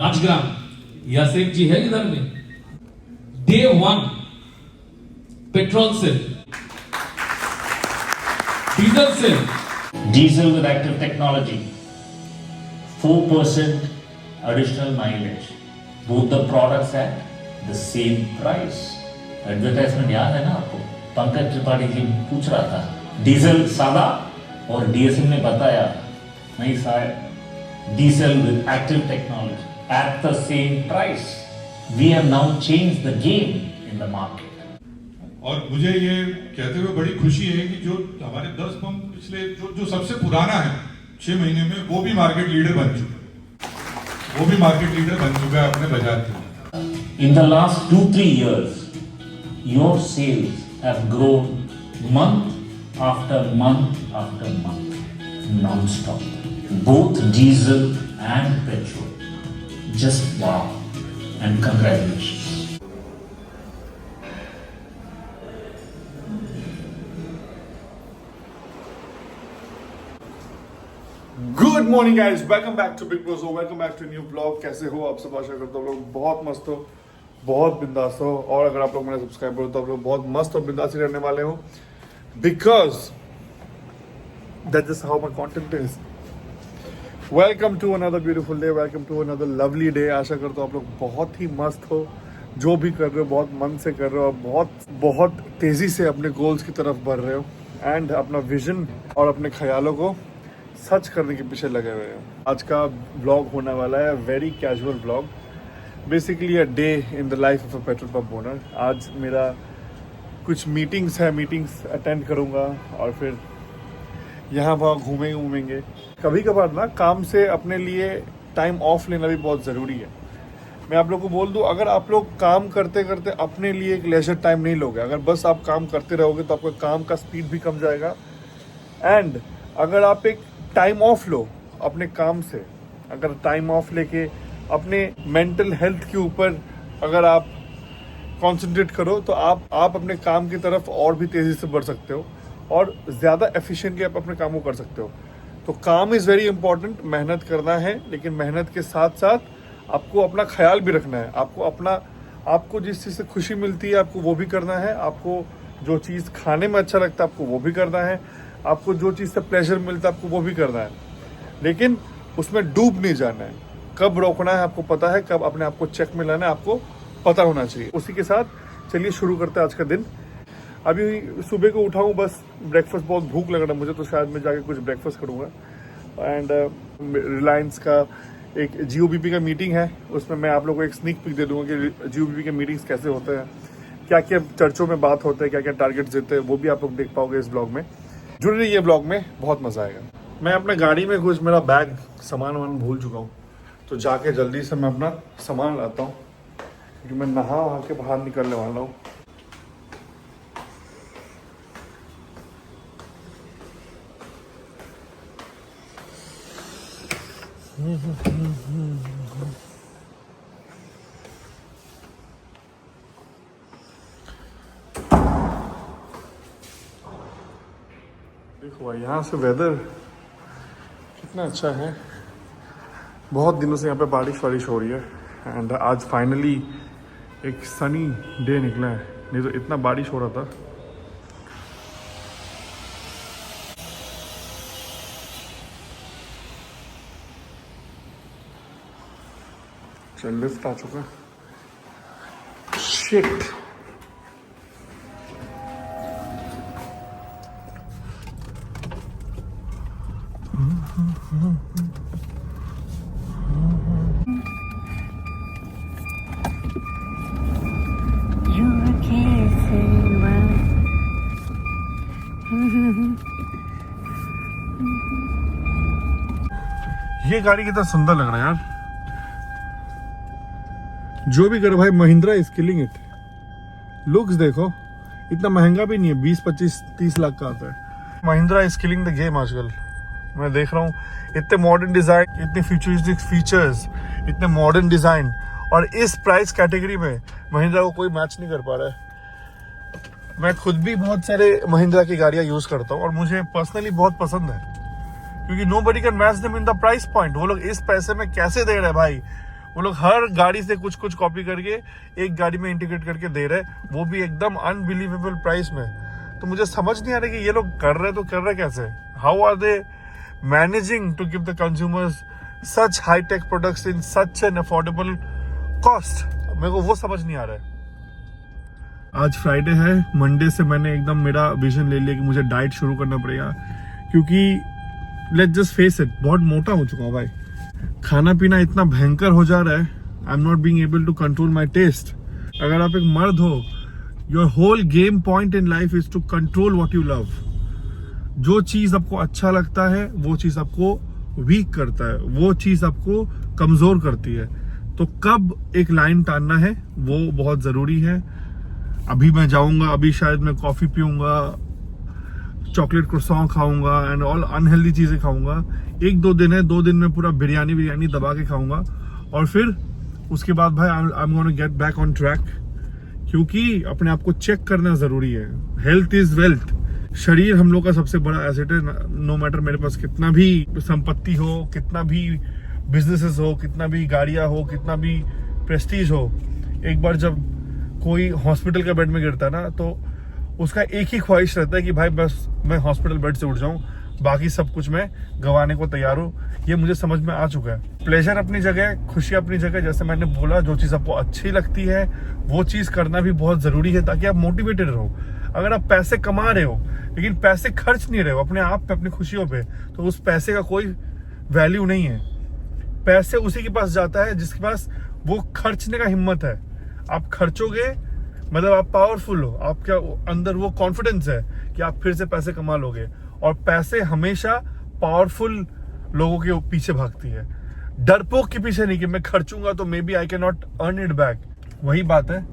राजग्राम यासेक जी है इधर में। Day 1 petrol sale, diesel sale, Diesel with active technology, 4% additional mileage. Both the products at the same price. Advertisement याद है ना आपको? पंकज त्रिपाठी जी पूछ रहा था डीजल सादा और डीएसएल ने बताया नहीं साहब, diesel with active technology at the same price. We have now changed the game in the market. और मुझे ये कहते हुए बड़ी खुशी है कि जो हमारे 10 पंप पिछले जो सबसे पुराना है 6 महीने में वो भी मार्केट लीडर बन चुका है अपने बाजार के। In the last 2-3 years, your sales have grown month after month after month, non-stop. Both diesel and petrol. Just wow and congratulations. Good morning guys, welcome back to Big Bros, welcome back to new blog. कैसे हो आप सब? आशा करता हूँ लोग बहुत मस्त हो, बहुत बिंदास हो। और अगर आप लोग मेरे सब्सक्राइबर हो तो आप लोग बहुत मस्त और बिंदास ही रहने वाले हो, because that is how my content is. Welcome to another beautiful day, welcome to another lovely day. आशा करता हूँ आप लोग बहुत ही मस्त हो, जो भी कर रहे हो बहुत मन से कर रहे हो, बहुत तेजी से अपने गोल्स की तरफ बढ़ रहे हो एंड अपना विजन और अपने ख्यालों को सच करने के पीछे लगे हुए हैं। आज का ब्लॉग होने वाला है very casual blog, basically a day in the life of a petrol pump owner. आज मेरा कुछ मीटिंग्स अटेंड करूंगा और फिर यहाँ वहाँ घूमेंगे। कभी कभार ना काम से अपने लिए टाइम ऑफ लेना भी बहुत ज़रूरी है। मैं आप लोग को बोल दूं, अगर आप लोग काम करते करते अपने लिए एक लेजर टाइम नहीं लोगे, अगर बस आप काम करते रहोगे तो आपका काम का स्पीड भी कम जाएगा। एंड अगर आप एक टाइम ऑफ लो अपने काम से, अगर टाइम ऑफ लेके अपने मेंटल हेल्थ के ऊपर अगर आप कंसंट्रेट करो तो आप अपने काम की तरफ और भी तेज़ी से बढ़ सकते हो और ज़्यादा एफिशिएंटली आप अपने काम को कर सकते हो। तो काम इज़ वेरी इंपॉर्टेंट, मेहनत करना है, लेकिन मेहनत के साथ साथ आपको अपना ख्याल भी रखना है। आपको जिस चीज़ से खुशी मिलती है आपको वो भी करना है, आपको जो चीज़ खाने में अच्छा लगता है आपको वो भी करना है, आपको जो चीज़ से प्लेजर मिलता है आपको वो भी करना है, लेकिन उसमें डूब नहीं जाना है। कब रोकना है आपको पता है, कब अपने आप को चेक में लाना है आपको पता होना चाहिए। उसी के साथ चलिए शुरू करते हैं आज का दिन। अभी सुबह को उठा हूँ, बस ब्रेकफास्ट, बहुत भूख लग रहा है मुझे, तो शायद मैं जाके कुछ ब्रेकफास्ट करूँगा। एंड रिलायंस का एक GOBP का मीटिंग है, उसमें मैं आप लोगों को एक स्नीक पिक दे दूँगा कि GOBP के मीटिंग्स कैसे होते हैं, क्या क्या चर्चों में बात होते हैं, क्या क्या टारगेट्स देते हैं, वो भी आप लोग देख पाओगे इस ब्लॉग में। जुड़ रही है ब्लॉग में, बहुत मजा आएगा। मैं अपने गाड़ी में कुछ मेरा बैग सामान भूल चुका हूँ, तो जाके जल्दी से मैं अपना सामान लाता हूँ क्योंकि मैं नहा वहा के बाहर निकलने वाला हूँ। देखो भाई, यहाँ से वेदर कितना अच्छा है। बहुत दिनों से यहाँ पे बारिश हो रही है एंड आज फाइनली एक सनी डे निकला है, नहीं तो इतना बारिश हो रहा था। चल, लिफ्ट आ चुका है। शिट, ये गाड़ी कितना सुंदर लग रहा है यार। जो भी करे भाई, Mahindra is killing it. Looks देखो, इतना महंगा भी नहीं है, 20-25-30 लाख का आता है। Mahindra is killing the game आजकल। मैं देख रहा हूँ इतने मॉडर्न डिजाइन, इतने फ्यूचरिस्टिक फीचर्स, इतने मॉडर्न डिजाइन, और इस प्राइस कैटेगरी में महिंद्रा को कोई मैच नहीं कर पा रहा है। मैं खुद भी बहुत सारे महिंद्रा की गाड़ियां यूज करता हूँ और मुझे पर्सनली बहुत पसंद है, क्योंकि nobody can match them in the price point. वो लोग इस पैसे में कैसे दे रहे हैं भाई, वो लोग हर गाड़ी से कुछ कुछ कॉपी करके एक गाड़ी में इंटीग्रेट करके दे रहे, वो भी एकदम अनबिलीवेबल प्राइस में। तो मुझे समझ नहीं आ रहा कि ये लोग कर रहे तो कर रहे कैसे, how are they managing to give the consumers such high tech products in such an affordable cost. मेरे को वो समझ नहीं आ रहा है। आज फ्राइडे है, मंडे से मैंने एकदम मेरा विजन ले लिया कि मुझे डाइट शुरू करना पड़ेगा, क्योंकि लेट्स जस्ट फेस इट, बहुत मोटा हो चुका हूँ भाई। खाना पीना इतना भयंकर हो जा रहा है, I am not being able to control my taste. अगर आप एक मर्द हो, your whole game point in life is to control what you love. जो चीज आपको अच्छा लगता है वो चीज आपको वीक करता है, वो चीज आपको कमजोर करती है। तो कब एक लाइन टानना है वो बहुत जरूरी है। अभी मैं जाऊंगा, अभी शायद मैं कॉफी पीऊंगा, चॉकलेट क्रोसॉन खाऊंगा एंड ऑल अनहेल्दी चीजें खाऊंगा। 1-2 दिन है, 2 दिन में पूरा बिरयानी दबा के खाऊंगा, और फिर उसके बाद भाई I am gonna get back on track, क्योंकि अपने आप को चेक करना जरूरी है। Health is wealth. शरीर हम लोग का सबसे बड़ा एसेट है। नो मैटर मेरे पास कितना भी संपत्ति हो, कितना भी बिजनेसेस हो, कितना भी गाड़ियां हो, कितना भी प्रेस्टीज हो, एक बार जब कोई हॉस्पिटल का बेड में गिरता है ना, तो उसका एक ही ख्वाहिश रहता है कि भाई बस मैं हॉस्पिटल बेड से उठ जाऊं, बाकी सब कुछ मैं गंवाने को तैयार हूं। ये मुझे समझ में आ चुका है। प्लेजर अपनी जगह, खुशी अपनी जगह। जैसे मैंने बोला, जो चीज आपको अच्छी लगती है वो चीज करना भी बहुत जरूरी है, ताकि आप मोटिवेटेड रहो। अगर आप पैसे कमा रहे हो लेकिन पैसे खर्च नहीं रहे हो अपने आप पे, अपनी खुशियों पे, तो उस पैसे का कोई वैल्यू नहीं है। पैसे उसी के पास जाता है जिसके पास वो खर्चने का हिम्मत है। आप खर्चोगे मतलब आप पावरफुल हो, आपके अंदर वो कॉन्फिडेंस है कि आप फिर से पैसे कमा लोगे। और पैसे हमेशा पावरफुल लोगों के पीछे भागती है, डरपोक के पीछे नहीं कि मैं खर्चूंगा तो maybe I can not earn it back. वही बात है,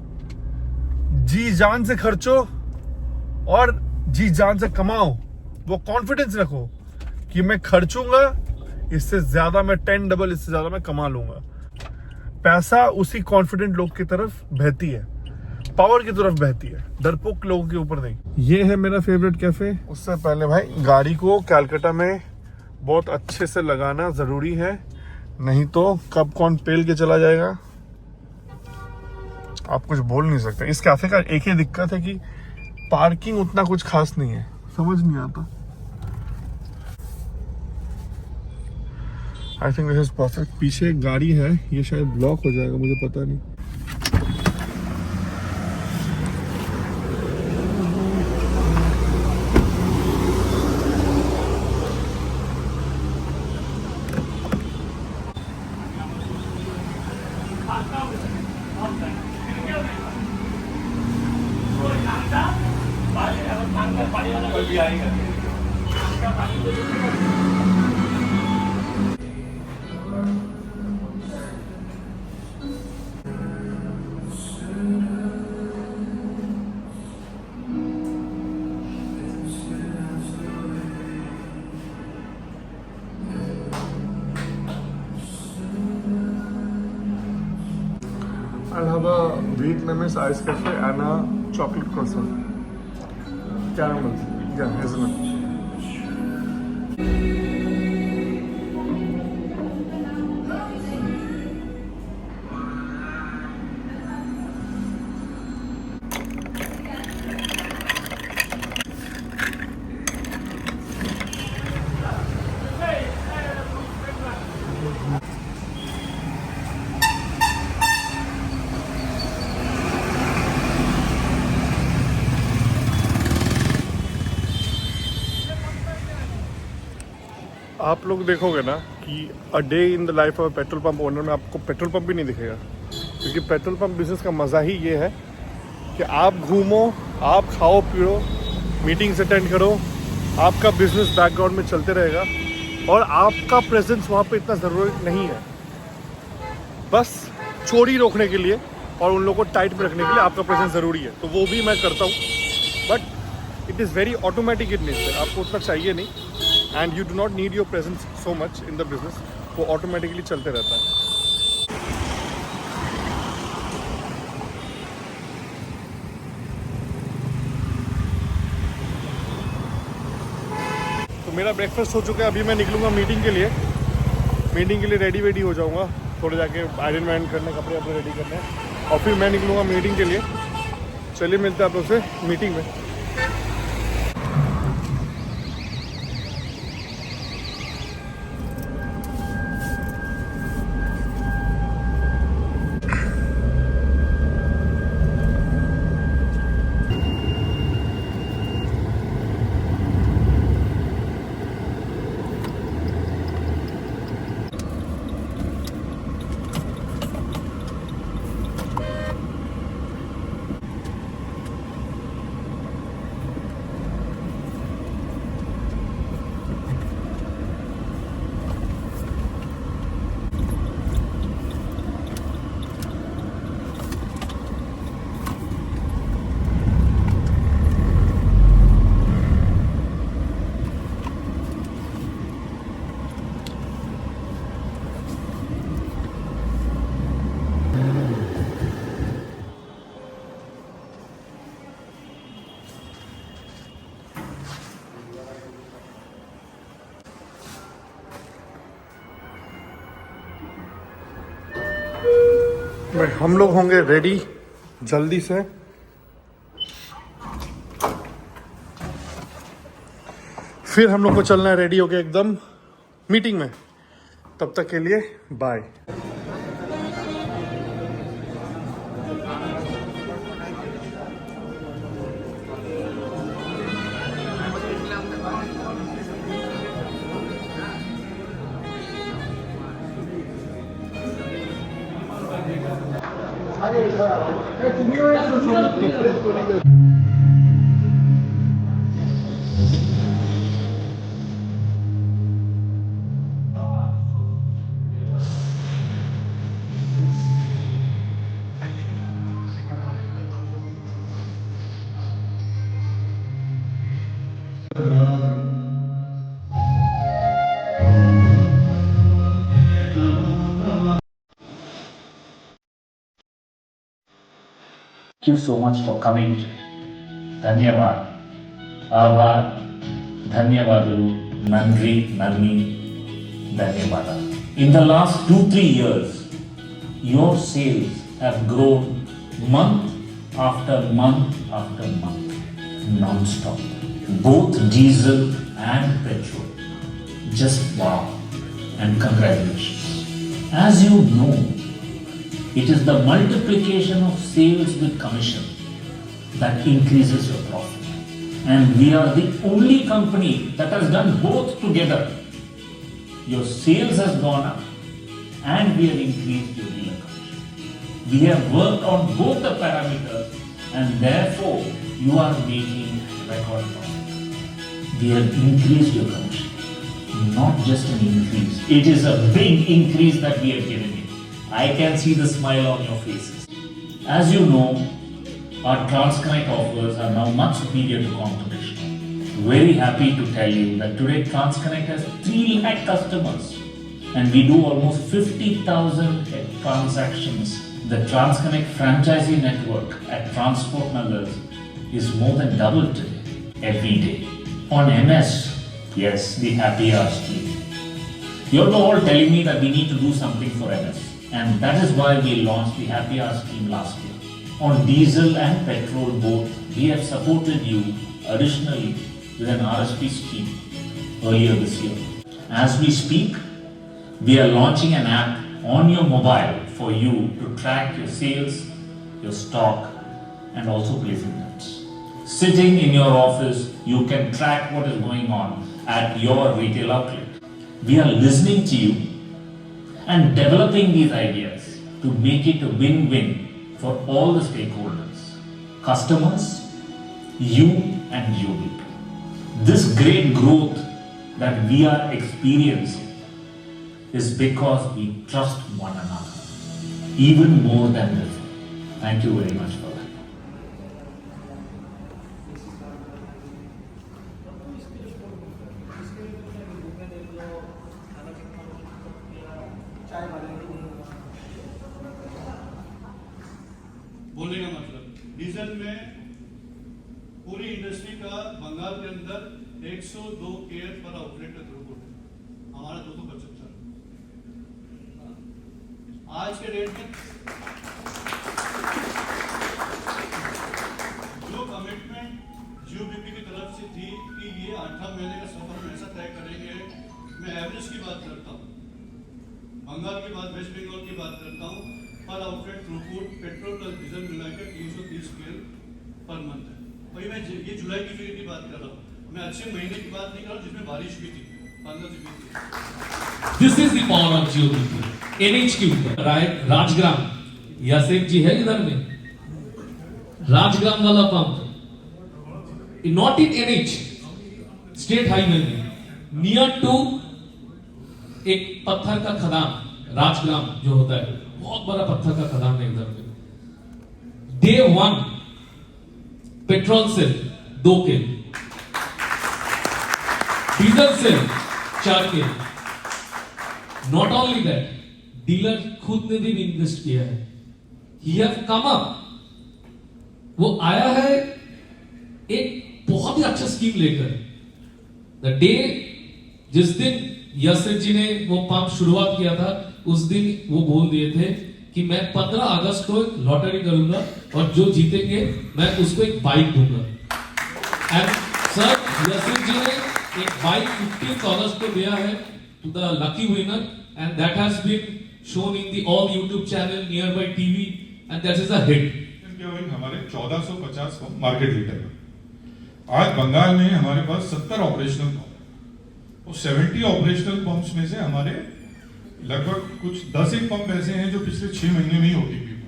जी जान से खर्चो और जी जान से कमाओ। वो कॉन्फिडेंस रखो कि मैं खर्चूंगा, इससे ज्यादा मैं 10 डबल इससे ज्यादा मैं कमा लूंगा। पैसा उसी कॉन्फिडेंट लोग की तरफ बहती है, पावर की तरफ बहती है, डरपोक लोगों के ऊपर नहीं। ये है मेरा फेवरेट कैफे। उससे पहले भाई गाड़ी को कैलकाटा में बहुत अच्छे से लगाना जरूरी है, नहीं तो कब कौन पेल के चला जाएगा आप कुछ बोल नहीं सकते। इस कैफे का एक ही दिक्कत है कि पार्किंग उतना कुछ खास नहीं है, समझ नहीं आता। I think this is perfect. पीछे एक गाड़ी है, ये शायद ब्लॉक हो जाएगा, मुझे पता नहीं। I'll have a Vietnamese ice cafe and a chocolate croissant. Caramel. Yeah, hazelnut. आप लोग देखोगे ना कि a day in the life of petrol pump owner में आपको पेट्रोल पंप भी नहीं दिखेगा, क्योंकि पेट्रोल पंप बिजनेस का मज़ा ही ये है कि आप घूमो, आप खाओ पियो, मीटिंग्स अटेंड करो, आपका बिजनेस बैकग्राउंड में चलते रहेगा और आपका प्रेजेंस वहाँ पे इतना ज़रूरी नहीं है। बस चोरी रोकने के लिए और उन लोगों को टाइट में रखने के लिए आपका प्रेजेंस ज़रूरी है, तो वो भी मैं करता हूँ, but it is very automatic in nature. आपको उतना चाहिए नहीं, and you do not need your presence so much in the business, वो ऑटोमेटिकली चलते रहता है। तो मेरा ब्रेकफास्ट हो चुका है, अभी मैं निकलूंगा मीटिंग के लिए रेडी वेडी हो जाऊंगा थोड़े जाके आयरन वायरन करने, कपड़े अपने रेडी करने हैं और फिर मैं निकलूँगा मीटिंग के लिए। चलिए मिलते हैं आप लोग से मीटिंग में। भाई हम लोग होंगे रेडी जल्दी से। फिर हम लोग को चलना है रेडी होके एकदम मीटिंग में। तब तक के लिए bye. Thank you so much for coming. Dhanyavad. Aabhar. Dhanyavadalu. Nandri. Nandni. Dhanyavada. In the last 2-3 years, your sales have grown month after month after month, non-stop. Both diesel and petrol. Just wow. And congratulations. As you know, it is the multiplication of sales with commission that increases your profit. And we are the only company that has done both together. Your sales has gone up and we have increased your dealer commission. We have worked on both the parameters and therefore you are making record profit. We have increased your commission. Not just an increase. It is a big increase that we have given you. I can see the smile on your faces. As you know, our TransConnect offers are now much superior to competition. Very happy to tell you that today TransConnect has 3 lakh customers and we do almost 50,000 transactions. The TransConnect franchisee network at Transport Nagars is more than double today, every day. On MS, yes, the Happy Hours scheme. You're all telling me that we need to do something for MS. And that is why we launched the Happy Hour scheme last year. On diesel and petrol both, we have supported you additionally with an RSP scheme earlier this year. As we speak, we are launching an app on your mobile for you to track your sales, your stock, and also placing bets. Sitting in your office, you can track what is going on at your retail outlet. We are listening to you and developing these ideas to make it a win-win for all the stakeholders, customers, you and your people. This great growth that we are experiencing is because we trust one another, even more than before. Thank you very much for that. बोलने का मतलब diesel में पूरी industry का बंगाल के अंदर 102 care पर outlet का थ्रूपुट है, हमारा 275। के रेट में जो कमिटमेंट जीओबीपी की तरफ से थी कि ये 8 महीने का सफर हम ऐसा तय करेंगे, मैं एवरेज की बात करता हूँ, बंगाल की बात, वेस्ट बंगाल की बात करता हूँ, पर outlet throughput petrol plus diesel मिलाकर 330 केल पर मंथ है। भाई मैं ये जुलाई की फिगर की बात कर रहा हूँ, मैं अच्छे महीने की बात नहीं कर रहा हूँ जिसमें बारिश भी थी, 15 से 20 थी। This is the power of GOBP. NH के ऊपर राजग्राम, यासेफ जी है इधर में, राजग्राम वाला pump, not in NH, state highway में, नियर टू एक पत्थर का खदान, राजग्राम जो होता है, बहुत बड़ा पत्थर का खदान है इधर में। डे 1 पेट्रोल सेल 2 केल, डीजल सेल 4 केल। नॉट ओनली दैट, डीलर खुद ने भी इन्वेस्ट किया है। ही हैव कम अप, वो आया है एक बहुत ही अच्छा स्कीम लेकर। द डे जिस दिन यासिर जी ने वो पंप शुरुआत किया था, उस दिन वो बोल दिए थे कि मैं 15 अगस्त को लॉटरी करूंगा और जो जीतेंगे मैं उसको एक बाइक दूंगा। एंड सर यासिर जी ने एक बाइक 15 अगस्त को दिया है to the lucky winner, and that has been shown in the all YouTube channel, nearby TV, and that is a hit. क्या हुआ, हमारे 1450 पंप मार्केट लीडर है। आज बंगाल में हमारे पास 70 ऑपरेशनल पंप, और 70 ऑपरेशनल पंप्स में से हमारे लगभग कुछ 10 एक पंप ऐसे हैं जो पिछले 6 महीने में ही ओटीपी हुए।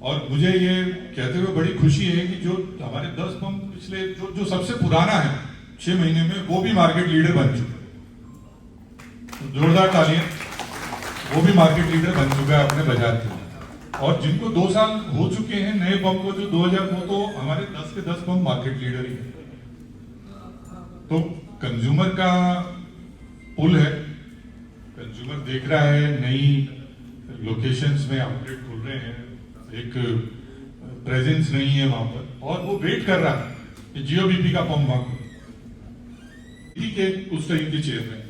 और मुझे ये कहते हुए बड़ी खुशी है कि जो हमारे 10 पंप पिछले जो सबसे पुराना है 6 महीने में, वो भी मार्केट लीडर बन चुके हैं। तो जोरदार तालियां, वो भी मार्केट लीडर बन चुका है अपने बाजार के। और जिनको 2 साल हो चुके हैं नए पंप को, जो 2000 को, तो हमारे 10 के 10 पंप मार्केट लीडर ही है। तो कंज्यूमर का पुल है, कंज्यूमर देख रहा है, नई लोकेशंस में आउटलेट खुल रहे हैं, एक प्रेजेंस नहीं है वहां पर, और वो वेट कर रहा है कि जीओबीपी का पंप वहां के उस टाइम के चेयरमैन।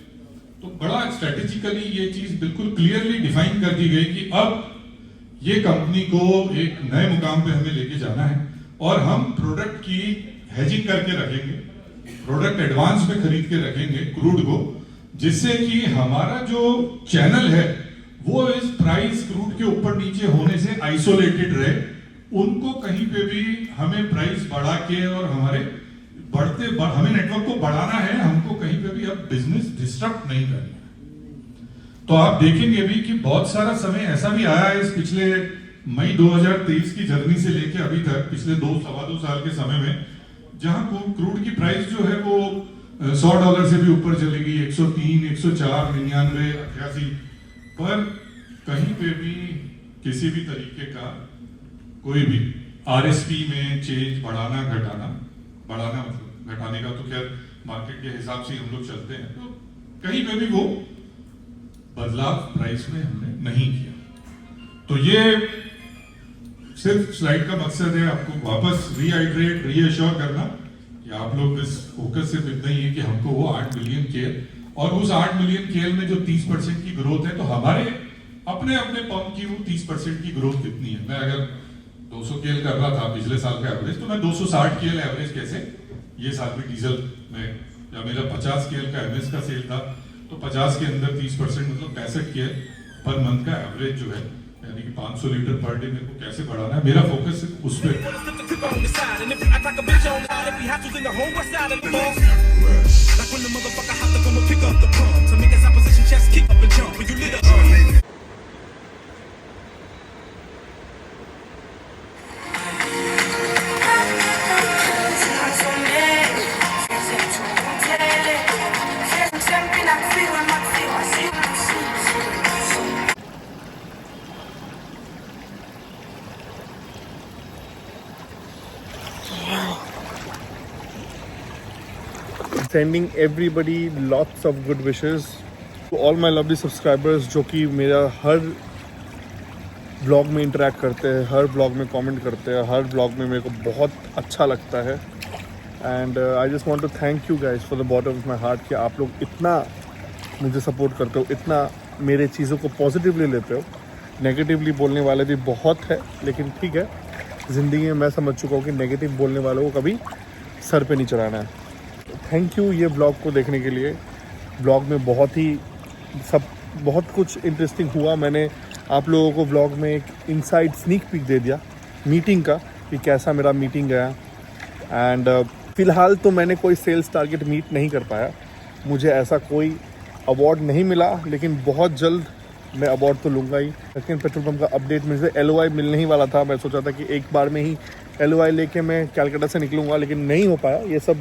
तो बड़ा स्ट्रेटेजिकली ये चीज बिल्कुल क्लियरली डिफाइन कर दी गई कि अब ये कंपनी को एक नए मुकाम पे हमें लेके जाना है, और हम प्रोडक्ट की हेजिंग करके रखेंगे, प्रोडक्ट एडवांस में खरीद के रखेंगे क्रूड को, जिससे कि हमारा जो चैनल है वो इस प्राइस क्रूड के ऊपर नीचे होने से आइसोलेटेड रहे। उनको कहीं पे भी हमें प्राइस बढ़ा के और हमारे हमें नेटवर्क को बढ़ाना है, हमको कहीं पे भी अब बिजनेस डिस्टर्ब नहीं करना है। तो आप देखेंगे भी कि बहुत सारा समय ऐसा भी आया है इस पिछले मई 2023 की जर्नी से लेके अभी तक, पिछले 2-2.25 साल के समय में, जहां क्रूड की प्राइस जो है वो $100 से भी ऊपर चली गई, 103, 104, 99, 88, पर कहीं पे भी किसी भी तरीके का कोई भी आरएसपी में चेंज, बढ़ाना मतलब घटाने का तो खैर मार्केट के हिसाब से हम लोग चलते हैं, तो कहीं पे भी वो बदलाव प्राइस में हमने नहीं किया। तो ये सिर्फ स्लाइड का मकसद है आपको वापस रीअश्योर करना कि आप लोग इस फोकस सिर्फ इतना ही है कि हमको वो 8 मिलियन केल, और उस 8 मिलियन केल में जो 30% की ग्रोथ है, तो हमारे अपने पंप की वो 30% की ग्रोथ कितनी है। मैं अगर 200 केल कर रहा था पिछले साल का एवरेज, तो मैं 260 केल एवरेज कैसे ये साल भी डीजल में, या मेरा 50 केल का एवरेज का सेल था, तो 50 के अंदर 30% मतलब 65 केल पर मंथ का एवरेज जो है, यानी कि 500 लीटर पर डे मेरे को कैसे बढ़ाना है, मेरा फोकस सिर्फ उस पर। Sending everybody lots of good wishes to all my lovely subscribers जो कि मेरा हर ब्लॉग में इंटरेक्ट करते हैं, हर ब्लॉग में कमेंट करते हैं, हर ब्लॉग में मेरे को बहुत अच्छा लगता है। And I just want to thank you guys for the bottom of my heart कि आप लोग इतना मुझे सपोर्ट करते हो, इतना मेरे चीज़ों को पॉजिटिवली लेते हो। नेगेटिवली बोलने वाले भी बहुत है, लेकिन ठीक है, ज़िंदगी में मैं समझ चुका हूँ कि नेगेटिव बोलने वालों को कभी सर पे नहीं चढ़ाना है। थैंक यू ये ब्लॉग को देखने के लिए। ब्लॉग में बहुत कुछ इंटरेस्टिंग हुआ। मैंने आप लोगों को ब्लॉग में एक इनसाइड स्नीक पीक दे दिया मीटिंग का, कि कैसा मेरा मीटिंग गया। एंड फ़िलहाल तो मैंने कोई सेल्स टारगेट मीट नहीं कर पाया, मुझे ऐसा कोई अवार्ड नहीं मिला, लेकिन बहुत जल्द मैं अवार्ड तो लूँगा ही। लेकिन पेट्रोल पंप का अपडेट मुझे LOI मिलने ही वाला था। मैं सोचा था कि एक बार में ही LOI लेके मैं कैलकाटा से निकलूँगा, लेकिन नहीं हो पाया। ये सब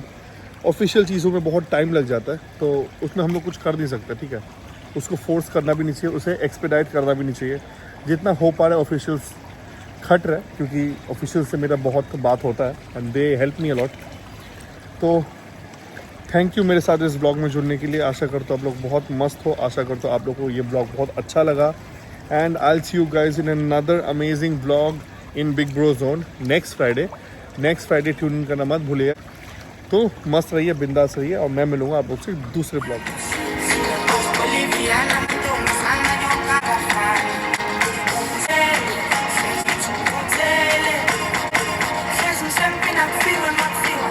ऑफिशियल चीज़ों में बहुत टाइम लग जाता है, तो उसमें हम लोग कुछ कर नहीं सकते, ठीक है। उसको फोर्स करना भी नहीं चाहिए, उसे एक्सपेडाइट करना भी नहीं चाहिए। जितना हो पा रहा है ऑफिशियल्स खट रहे, क्योंकि ऑफिशियल से मेरा बहुत बात होता है and they help me a lot. तो थैंक यू मेरे साथ इस ब्लॉग में जुड़ने के लिए। आशा करता हूँ आप लोग बहुत मस्त हो, आशा करता हूँ आप लोग को ये ब्लॉग बहुत अच्छा लगा। And I will see you guys in another amazing blog in big bro zone next Friday tune in करना मत भूलिए। तो मस्त रहिए, बिंदास रहिए, और मैं मिलूँगा आप लोग से दूसरे ब्लॉग में।